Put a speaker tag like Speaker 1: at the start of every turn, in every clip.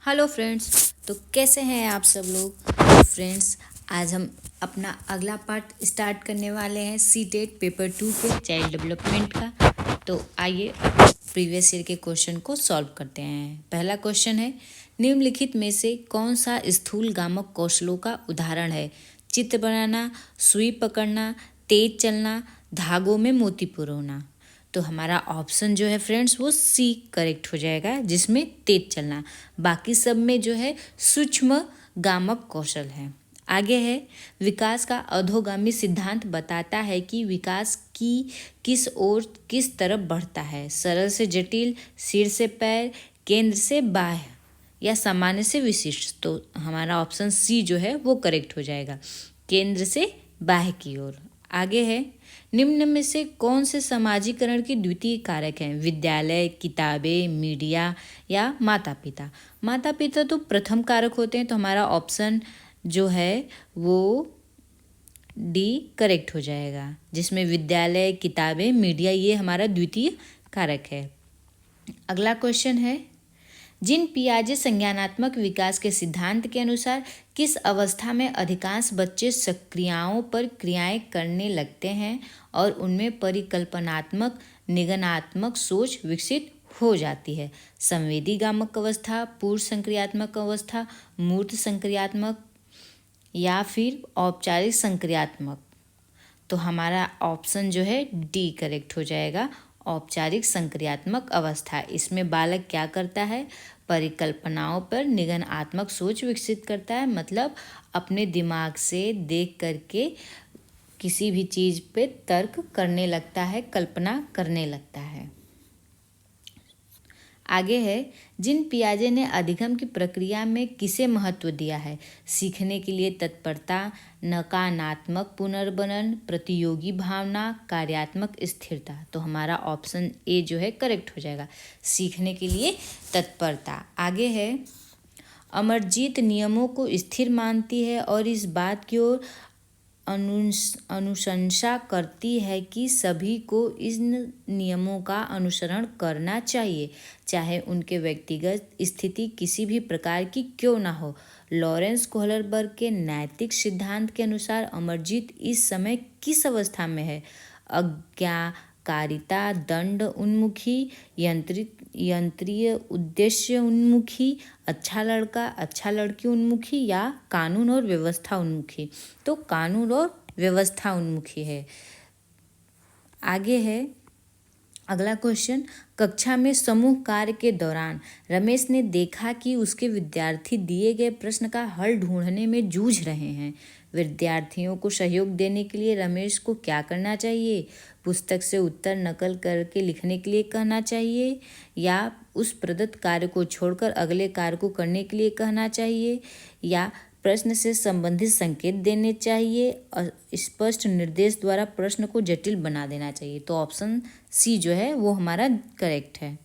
Speaker 1: Hello friends. तो कैसे हैं आप सब लोग। तो फ्रेंड्स, आज हम अपना अगला पार्ट स्टार्ट करने वाले हैं सीटेट पेपर 2 के चाइल्ड डेवलपमेंट का। तो आइए प्रीवियस ईयर के क्वेश्चन को सॉल्व करते हैं। पहला क्वेश्चन है, निम्नलिखित में से कौन सा स्थूल गामक कौशलों का उदाहरण है। चित्र बनाना, सुई पकड़ना, तेज चलना, धागों में मोती पिरोना। तो हमारा ऑप्शन जो है फ्रेंड्स वो सी करेक्ट हो जाएगा, जिसमें तेज चलना। बाकी सब में जो है सूक्ष्म गामक कौशल है। आगे है, विकास का अधोगामी सिद्धांत बताता है कि विकास की किस ओर किस तरफ बढ़ता है। सरल से जटिल, सिर से पैर, केंद्र से बाह्य या सामान्य से विशिष्ट। तो हमारा ऑप्शन सी जो है वो करेक्ट हो जाएगा, केंद्र से बाह्य की ओर। आगे है, निम्न में से कौन से समाजीकरण के द्वितीय कारक हैं। विद्यालय, किताबें, मीडिया या माता पिता। माता पिता तो प्रथम कारक होते हैं, तो हमारा ऑप्शन जो है वो डी करेक्ट हो जाएगा, जिसमें विद्यालय, किताबें, मीडिया ये हमारा द्वितीय कारक है। अगला क्वेश्चन है, जिन पियाजे संज्ञानात्मक विकास के सिद्धांत के अनुसार किस अवस्था में अधिकांश बच्चे सक्रियाओं पर क्रियाएं करने लगते हैं और उनमें परिकल्पनात्मक निगनात्मक सोच विकसित हो जाती है। संवेदी गामक अवस्था, पूर्व संक्रियात्मक अवस्था, मूर्त संक्रियात्मक या फिर औपचारिक संक्रियात्मक। तो हमारा ऑप्शन जो है डी करेक्ट हो जाएगा, औपचारिक संक्रियात्मक अवस्था। इसमें बालक क्या करता है, परिकल्पनाओं पर निगनात्मक सोच विकसित करता है, मतलब अपने दिमाग से देख करके किसी भी चीज़ पे तर्क करने लगता है, कल्पना करने लगता है। आगे है, जिन पियाजे ने अधिगम की प्रक्रिया में किसे महत्व दिया है। सीखने के लिए तत्परता, नकारात्मक पुनर्बनन, प्रतियोगी भावना, कार्यात्मक स्थिरता। तो हमारा ऑप्शन ए जो है करेक्ट हो जाएगा, सीखने के लिए तत्परता। आगे है, अमरजीत नियमों को स्थिर मानती है और इस बात की ओर अनुशंसा करती है कि सभी को इन नियमों का अनुसरण करना चाहिए, चाहे उनके व्यक्तिगत स्थिति किसी भी प्रकार की क्यों ना हो। लॉरेंस कोहलरबर्ग के नैतिक सिद्धांत के अनुसार अमरजीत इस समय किस अवस्था में है। आज्ञाकारिता, दंड उन्मुखी, यंत्रीय उद्देश्य उन्मुखी, अच्छा लड़का अच्छा लड़की उन्मुखी या कानून और व्यवस्था उन्मुखी। तो कानून और व्यवस्था उन्मुखी है। आगे है अगला क्वेश्चन, कक्षा में समूह कार्य के दौरान रमेश ने देखा कि उसके विद्यार्थी दिए गए प्रश्न का हल ढूंढने में जूझ रहे हैं। विद्यार्थियों को सहयोग देने के लिए रमेश को क्या करना चाहिए। पुस्तक से उत्तर नकल करके लिखने के लिए कहना चाहिए या उस प्रदत्त कार्य को छोड़कर अगले कार्य को करने के लिए कहना चाहिए या प्रश्न से संबंधित संकेत देने चाहिए और स्पष्ट निर्देश द्वारा प्रश्न को जटिल बना देना चाहिए। तो ऑप्शन सी जो है वो हमारा करेक्ट है।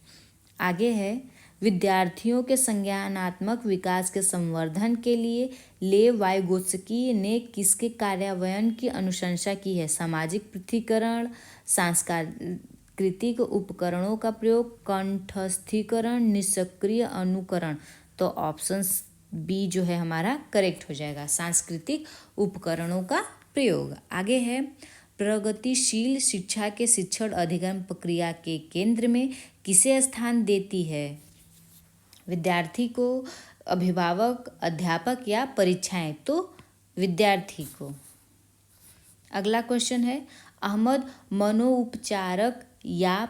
Speaker 1: आगे है, विद्यार्थियों के संज्ञानात्मक विकास के संवर्धन के लिए लेव वाइगोत्स्की ने किसके कार्यान्वयन की अनुशंसा की है। सामाजिक पृथक्करण, सांस्कृतिक उपकरणों का प्रयोग, कंठस्थीकरण, निष्क्रिय अनुकरण। तो ऑप्शन बी जो है हमारा करेक्ट हो जाएगा, सांस्कृतिक उपकरणों का प्रयोग। आगे है, प्रगतिशील शिक्षा के शिक्षण अधिगम प्रक्रिया के केंद्र में किसे स्थान देती है। विद्यार्थी को, अभिभावक, अध्यापक या परीक्षाएं। तो विद्यार्थी को। अगला क्वेश्चन है, अहमद मनोउपचारक या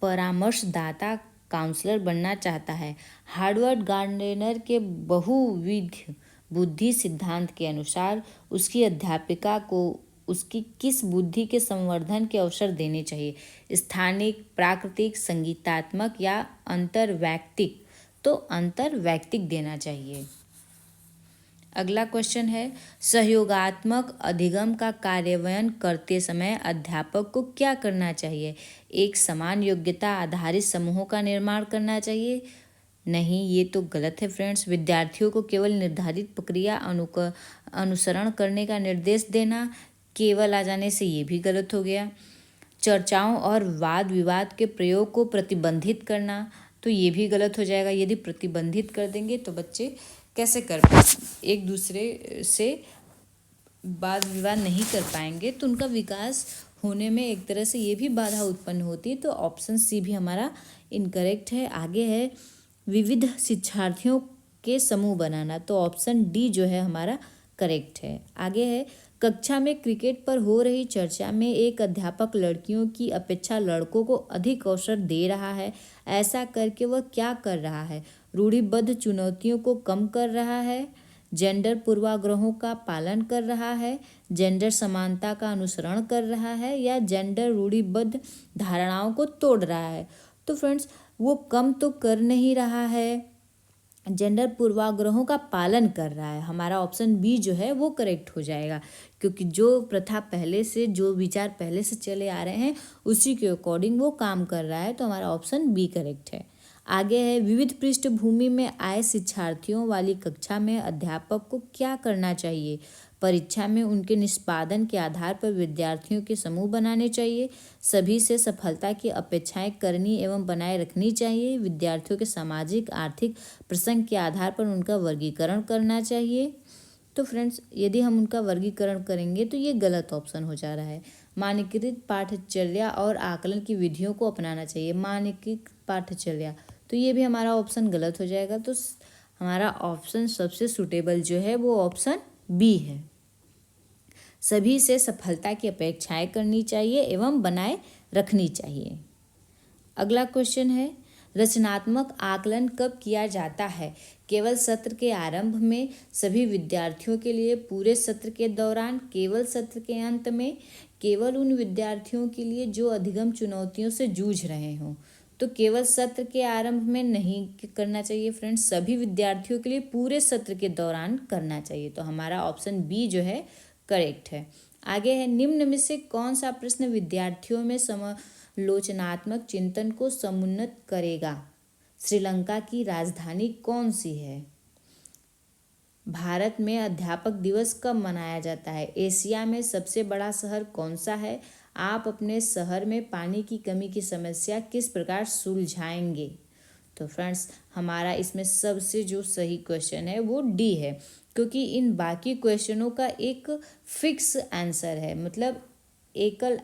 Speaker 1: परामर्शदाता काउंसलर बनना चाहता है। हार्वर्ड गार्डनर के बहुविध बुद्धि सिद्धांत के अनुसार उसकी अध्यापिका को उसकी किस बुद्धि के संवर्धन के अवसर देने चाहिए। स्थानिक, प्राकृतिक, संगीतात्मक या अंतर्वैयक्तिक। तो अंतर्वैयक्तिक देना चाहिए। अगला क्वेश्चन है, सहयोगात्मक अधिगम का कार्यान्वयन करते समय अध्यापक को क्या करना चाहिए। एक समान योग्यता आधारित समूहों का निर्माण करना चाहिए। नहीं, ये तो गलत है फ्रेंड्स। विद्यार्थियों को केवल निर्धारित प्रक्रिया अनुसरण करने का निर्देश देना केवल आ जाने से ये भी गलत हो गया। चर्चाओं और वाद विवाद के प्रयोग को प्रतिबंधित करना। तो ये भी गलत हो जाएगा। यदि प्रतिबंधित कर देंगे तो बच्चे कैसे कर पाएंगे, एक दूसरे से वाद विवाद नहीं कर पाएंगे, तो उनका विकास होने में एक तरह से ये भी बाधा उत्पन्न होती है। तो ऑप्शन सी भी हमारा इनकरेक्ट है। आगे है विविध शिक्षार्थियों के समूह बनाना, तो ऑप्शन डी जो है हमारा करेक्ट है। आगे है कक्षा में क्रिकेट पर हो रही चर्चा में एक अध्यापक लड़कियों की अपेक्षा लड़कों को अधिक अवसर दे रहा है, ऐसा करके वह क्या कर रहा है? रूढ़िबद्ध चुनौतियों को कम कर रहा है, जेंडर पूर्वाग्रहों का पालन कर रहा है, जेंडर समानता का अनुसरण कर रहा है, या जेंडर रूढ़िबद्ध धारणाओं को तोड़ रहा है? तो फ्रेंड्स वो कम तो कर नहीं रहा है, जेंडर पूर्वाग्रहों का पालन कर रहा है। हमारा ऑप्शन बी जो है वो करेक्ट हो जाएगा, क्योंकि जो प्रथा पहले से, जो विचार पहले से चले आ रहे हैं उसी के अकॉर्डिंग वो काम कर रहा है, तो हमारा ऑप्शन बी करेक्ट है। आगे है विविध पृष्ठभूमि में आए शिक्षार्थियों वाली कक्षा में अध्यापक को क्या करना चाहिए? परीक्षा में उनके निष्पादन के आधार पर विद्यार्थियों के समूह बनाने चाहिए, सभी से सफलता की अपेक्षाएं करनी एवं बनाए रखनी चाहिए, विद्यार्थियों के सामाजिक आर्थिक प्रसंग के आधार पर उनका वर्गीकरण करना चाहिए। तो फ्रेंड्स यदि हम उनका वर्गीकरण करेंगे तो ये गलत ऑप्शन हो जा रहा है। मानकीकृत पाठचर्या और आकलन की विधियों को अपनाना चाहिए, मानकीकृत पाठचर्या, तो ये भी हमारा ऑप्शन गलत हो जाएगा। तो हमारा ऑप्शन सबसे सूटेबल जो है वो ऑप्शन बी है। सभी से सफलता की अपेक्षाएं करनी चाहिए एवं बनाए रखनी चाहिए। अगला क्वेश्चन है रचनात्मक आकलन कब किया जाता है? केवल सत्र के आरंभ में, सभी विद्यार्थियों के लिए, पूरे सत्र के दौरान, केवल सत्र के अंत में, केवल उन विद्यार्थियों के लिए जो अधिगम चुनौतियों से जूझ रहे हों। तो केवल सत्र के आरंभ में नहीं करना चाहिए फ्रेंड्स, सभी विद्यार्थियों के लिए पूरे सत्र के दौरान करना चाहिए। तो हमारा ऑप्शन बी जो है करेक्ट है। आगे है निम्न में से कौन सा प्रश्न विद्यार्थियों में समालोचनात्मक चिंतन को समुन्नत करेगा? श्रीलंका की राजधानी कौन सी है? भारत में अध्यापक दिवस कब मनाया जाता है? एशिया में सबसे बड़ा शहर कौन सा है? आप अपने शहर में पानी की कमी की समस्या किस प्रकार सुलझाएंगे? तो फ्रेंड्स हमारा इसमें सबसे जो सही क्वेश्चन है वो डी है, क्योंकि इन बाकी क्वेश्चनों का एक फिक्स आंसर है, मतलब एकल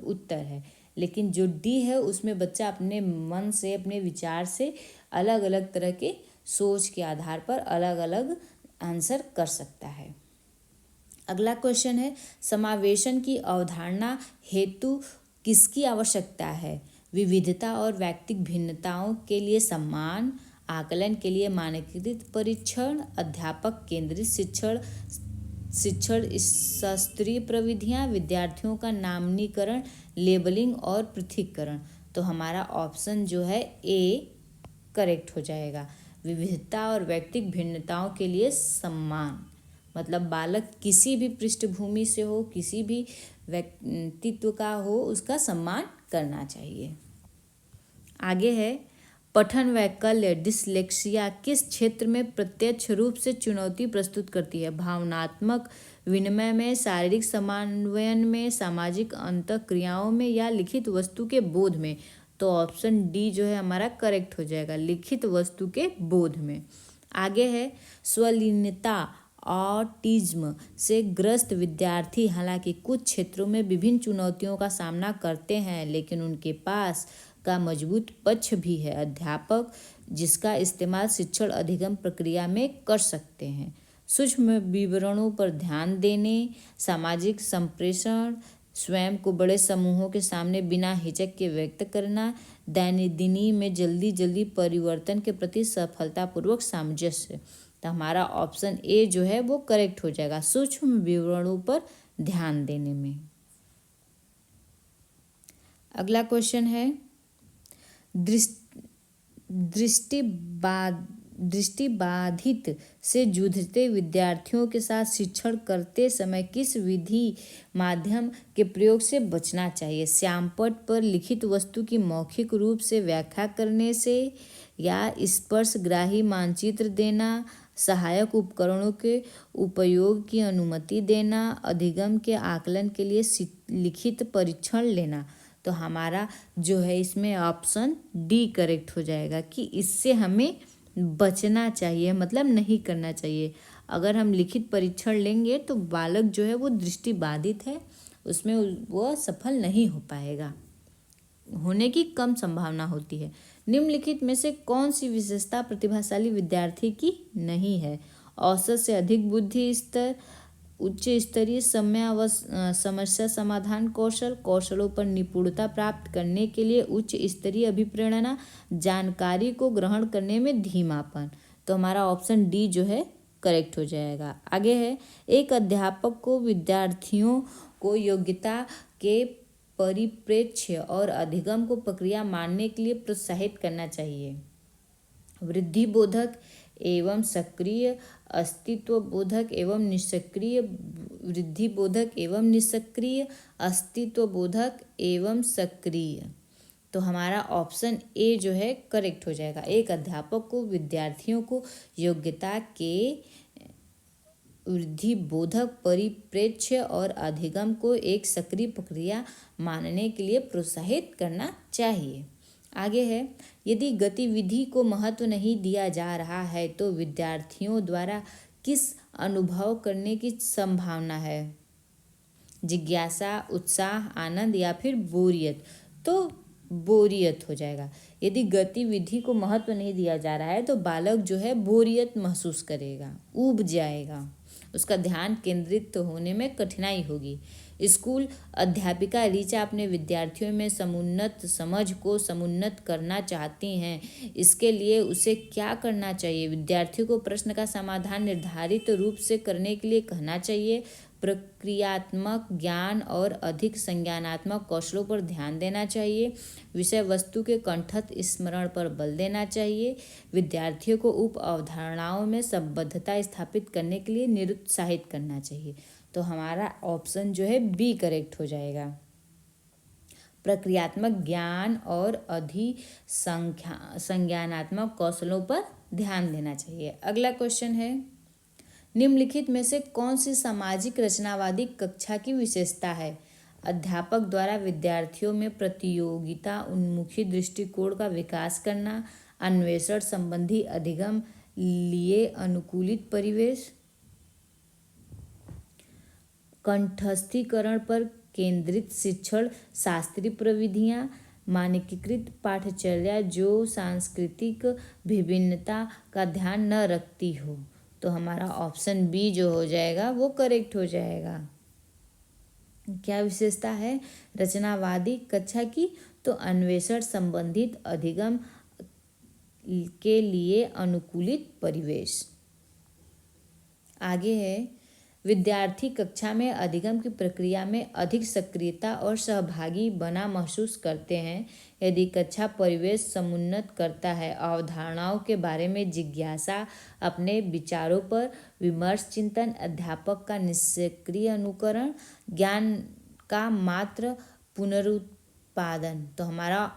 Speaker 1: उत्तर है, लेकिन जो डी है उसमें बच्चा अपने मन से, अपने विचार से अलग अलग तरह के सोच के आधार पर अलग अलग आंसर कर सकता है। अगला क्वेश्चन है समावेशन की अवधारणा हेतु किसकी आवश्यकता है? विविधता और व्यक्तिगत भिन्नताओं के लिए सम्मान, आकलन के लिए मानकीकृत परीक्षण, अध्यापक केंद्रित शिक्षण शास्त्रीय प्रविधियां, विद्यार्थियों का नामनीकरण, लेबलिंग और पृथकीकरण। तो हमारा ऑप्शन जो है ए करेक्ट हो जाएगा। विविधता और व्यक्तिगत भिन्नताओं के लिए सम्मान, मतलब बालक किसी भी पृष्ठभूमि से हो, किसी भी व्यक्तित्व का हो, उसका सम्मान करना चाहिए। आगे है पठन वैकल्य डिसलेक्सिया किस क्षेत्र में प्रत्यक्ष रूप से चुनौती प्रस्तुत करती है? भावनात्मक विनिमय में, शारीरिक समन्वयन में, सामाजिक अंतःक्रियाओं में, या लिखित वस्तु के बोध में? तो ऑप्शन डी जो है हमारा करेक्ट हो जाएगा, लिखित वस्तु के बोध में। आगे है स्वलीनता ऑटिज्म से ग्रस्त विद्यार्थी हालांकि कुछ क्षेत्रों में विभिन्न चुनौतियों का सामना करते हैं, लेकिन उनके पास का मजबूत पक्ष भी है, अध्यापक जिसका इस्तेमाल शिक्षण अधिगम प्रक्रिया में कर सकते हैं। सूक्ष्म विवरणों पर ध्यान देने, सामाजिक संप्रेषण, स्वयं को बड़े समूहों के सामने बिना हिचक के व्यक्त करना, दैनंदिनी में जल्दी जल्दी परिवर्तन के प्रति सफलतापूर्वक सामंजस्य। तो हमारा ऑप्शन ए जो है वो करेक्ट हो जाएगा, सूक्ष्म विवरणों पर ध्यान देने में। अगला क्वेश्चन है दृष्टिबाधित से जूझते विद्यार्थियों के साथ शिक्षण करते समय किस विधि माध्यम के प्रयोग से बचना चाहिए? श्यामपट्ट पर लिखित वस्तु की मौखिक रूप से व्याख्या करने से, या स्पर्शग्राही मानचित्र देना, सहायक उपकरणों के उपयोग की अनुमति देना, अधिगम के आकलन के लिए लिखित परीक्षण लेना? तो हमारा जो है इसमें ऑप्शन डी करेक्ट हो जाएगा कि इससे हमें बचना चाहिए, मतलब नहीं करना चाहिए। अगर हम लिखित परीक्षण लेंगे तो बालक जो है वो दृष्टिबाधित है, उसमें वो सफल नहीं हो पाएगा, होने की कम संभावना होती है। निम्नलिखित में से कौन सी विशेषता प्रतिभाशाली विद्यार्थी की नहीं है? औसत से अधिक बुद्धि स्तर, उच्च स्तरीय समस्या समाधान कौशल, कौशलों पर निपुणता प्राप्त करने के लिए उच्च स्तरीय अभिप्रेरणा, जानकारी को ग्रहण करने में धीमापन। तो हमारा ऑप्शन डी जो है करेक्ट हो जाएगा। आगे है, एक अध्यापक को विद्यार्थियों को योग्यता के परिप्रेक्ष्य और अधिगम को प्रक्रिया मानने के लिए प्रोत्साहित करना चाहिए। वृद्धि बोधक एवं सक्रिय, अस्तित्व बोधक एवं निष्क्रिय, वृद्धि बोधक एवं निष्क्रिय, अस्तित्व बोधक एवं सक्रिय। तो हमारा ऑप्शन ए जो है करेक्ट हो जाएगा। एक अध्यापक को विद्यार्थियों को योग्यता के वृद्धि बोधक परिप्रेक्ष्य और अधिगम को एक सक्रिय प्रक्रिया मानने के लिए प्रोत्साहित करना चाहिए। आगे है, यदि गतिविधि को महत्व नहीं दिया जा रहा है तो विद्यार्थियों द्वारा किस अनुभव करने की संभावना है? जिज्ञासा, उत्साह, आनंद या फिर बोरियत? तो बोरियत हो जाएगा। यदि गतिविधि को महत्व नहीं दिया जा रहा है तो बालक जो है बोरियत महसूस करेगा, ऊब जाएगा, उसका ध्यान केंद्रित होने में कठिनाई होगी। स्कूल अध्यापिका ऋचा अपने विद्यार्थियों में समुन्नत समझ को समुन्नत करना चाहती हैं। इसके लिए उसे क्या करना चाहिए? विद्यार्थियों को प्रश्न का समाधान निर्धारित रूप से करने के लिए कहना चाहिए, प्रक्रियात्मक ज्ञान और अधिक संज्ञानात्मक कौशलों पर ध्यान देना चाहिए, विषय वस्तु के कंठस्थ स्मरण पर बल देना चाहिए, विद्यार्थियों को उप अवधारणाओं में संबद्धता स्थापित करने के लिए निरुत्साहित करना चाहिए। तो हमारा ऑप्शन जो है बी करेक्ट हो जाएगा। प्रक्रियात्मक ज्ञान और अधिक संज्ञानात्मक कौशलों पर ध्यान देना चाहिए। अगला क्वेश्चन है, निम्नलिखित में से कौन सी सामाजिक रचनावादी कक्षा की विशेषता है? अध्यापक द्वारा विद्यार्थियों में प्रतियोगिता उन्मुखी दृष्टिकोण का विकास करना, अन्वेषण संबंधी अधिगम लिए अनुकूलित परिवेश, कंठस्थीकरण पर केंद्रित शिक्षण शास्त्रीय प्रविधियां, मानकीकृत पाठचर्या जो सांस्कृतिक विभिन्नता का ध्यान न रखती हो। तो हमारा ऑप्शन बी जो हो जाएगा वो करेक्ट हो जाएगा। क्या विशेषता है रचनावादी कक्षा की? तो अन्वेषण संबंधित अधिगम के लिए अनुकूलित परिवेश। आगे है, विद्यार्थी कक्षा में अधिगम की प्रक्रिया में अधिक सक्रियता और सहभागी बना महसूस करते हैं यदि कक्षा परिवेश समुन्नत करता है, अवधारणाओं के बारे में जिज्ञासा, अपने विचारों पर विमर्श चिंतन, अध्यापक का निष्क्रिय अनुकरण, ज्ञान का मात्र पुनरुत्पादन। तो हमारा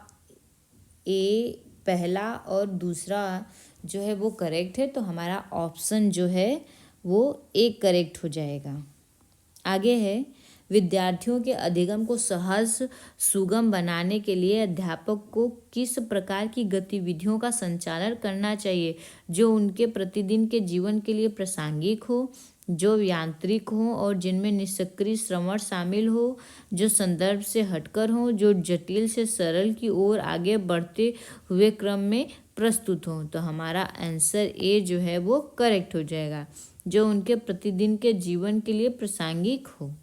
Speaker 1: ए पहला और दूसरा जो है वो करेक्ट है, तो हमारा ऑप्शन जो है वो एक करेक्ट हो जाएगा। आगे है, विद्यार्थियों के अधिगम को सहज सुगम बनाने के लिए अध्यापक को किस प्रकार की गतिविधियों का संचालन करना चाहिए जो उनके प्रतिदिन के जीवन के लिए प्रासंगिक हो, जो यांत्रिक हो और जिनमें निष्क्रिय श्रवण शामिल हो, जो संदर्भ से हटकर हो, जो जटिल से सरल की ओर आगे बढ़ते हुए क्रम में प्रस्तुत हो। तो हमारा आंसर ए जो है वो करेक्ट हो जाएगा, जो उनके प्रतिदिन के जीवन के लिए प्रासंगिक हो।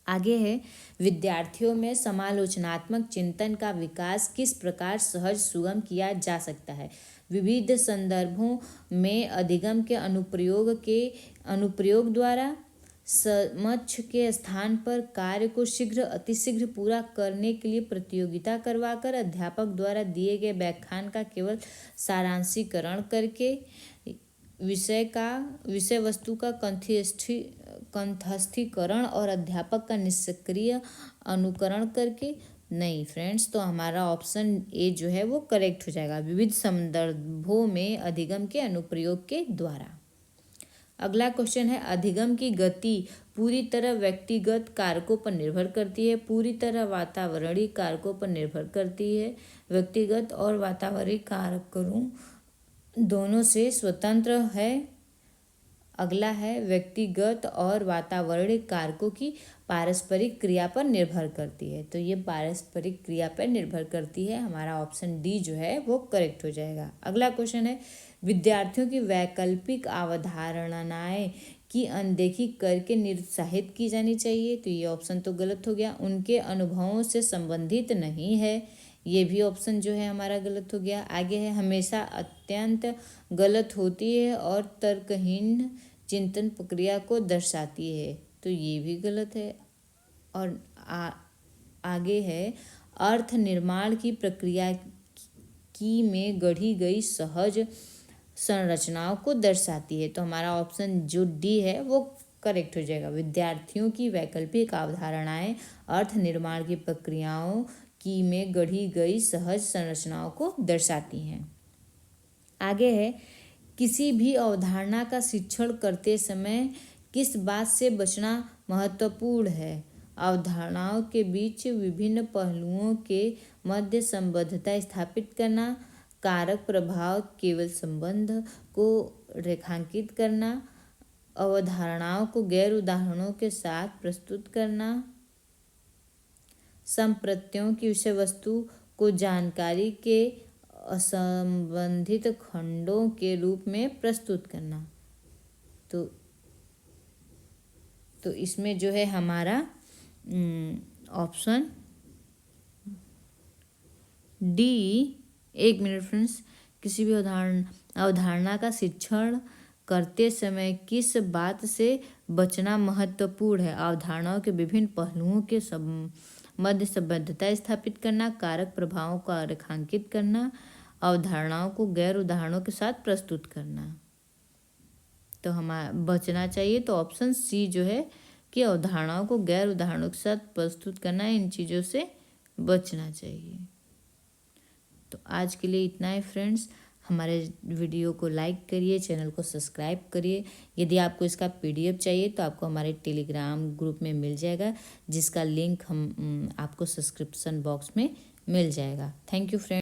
Speaker 1: आगे है, विद्यार्थियों में समालोचनात्मक चिंतन का विकास किस प्रकार सहज सुगम किया जा सकता है? विविध संदर्भों में अधिगम के अनुप्रयोग द्वारा, समक्ष के स्थान पर कार्य को अतिशीघ्र पूरा करने के लिए प्रतियोगिता करवाकर, अध्यापक द्वारा दिए गए व्याख्यान का केवल सारांशीकरण करके, विषय वस्तु का कंठस्थीकरण और अध्यापक का निष्क्रिय अनुकरण करके। नहीं फ्रेंड्स, तो हमारा ऑप्शन ए जो है वो करेक्ट हो जाएगा, विविध संदर्भों में अधिगम के अनुप्रयोग के द्वारा। अगला क्वेश्चन है, अधिगम की गति पूरी तरह व्यक्तिगत कारकों पर निर्भर करती है, पूरी तरह वातावरणीय कारकों पर निर्भर करती है, व्यक्तिगत और वातावरणीय कारकों दोनों से स्वतंत्र है। अगला है, व्यक्तिगत और वातावरणीय कारकों की पारस्परिक क्रिया पर निर्भर करती है। तो ये पारस्परिक क्रिया पर निर्भर करती है, हमारा ऑप्शन डी जो है वो करेक्ट हो जाएगा। अगला क्वेश्चन है, विद्यार्थियों की वैकल्पिक अवधारणाएं की अनदेखी करके निरुत्साहित की जानी चाहिए। तो ये ऑप्शन तो गलत हो गया। उनके अनुभवों से संबंधित नहीं है, ये भी ऑप्शन जो है हमारा गलत हो गया। आगे है, हमेशा अत्यंत गलत होती है और तर्कहीन चिंतन प्रक्रिया को दर्शाती है। तो ये भी गलत है। और आगे है, अर्थ निर्माण की प्रक्रिया की में गढ़ी गई सहज संरचनाओं को दर्शाती है। तो हमारा ऑप्शन जो डी है वो करेक्ट हो जाएगा। विद्यार्थियों की वैकल्पिक अवधारणाएं अर्थ निर्माण की प्रक्रियाओं की में गढ़ी गई सहज संरचनाओं को दर्शाती हैं। आगे है, किसी भी अवधारणा का शिक्षण करते समय किस बात से बचना महत्वपूर्ण है? अवधारणाओं के बीच विभिन्न पहलुओं के मध्य संबद्धता स्थापित करना, कारक प्रभाव केवल संबंध को रेखांकित करना, अवधारणाओं को गैर उदाहरणों के साथ प्रस्तुत करना, संप्रत्ययों की विषय वस्तु को जानकारी के असंबंधित खंडों के रूप में प्रस्तुत करना। तो इसमें जो है हमारा ऑप्शन डी, एक मिनट फ्रेंड्स, किसी भी अवधारणा का शिक्षण करते समय किस बात से बचना महत्वपूर्ण है? अवधारणाओं के विभिन्न पहलुओं के मध्य संबद्धता स्थापित करना, कारक प्रभावों का रेखांकित करना, अवधारणाओं को गैर उदाहरणों के साथ प्रस्तुत करना। तो हमारा बचना चाहिए, तो ऑप्शन सी जो है कि अवधारणाओं को गैर उदाहरणों के साथ प्रस्तुत करना, इन चीज़ों से बचना चाहिए। तो आज के लिए इतना है फ्रेंड्स। हमारे वीडियो को लाइक करिए, चैनल को सब्सक्राइब करिए। यदि आपको इसका PDF चाहिए तो आपको हमारे टेलीग्राम ग्रुप में मिल जाएगा, जिसका लिंक हम आपको सब्सक्रिप्शन बॉक्स में मिल जाएगा। Thank you friends.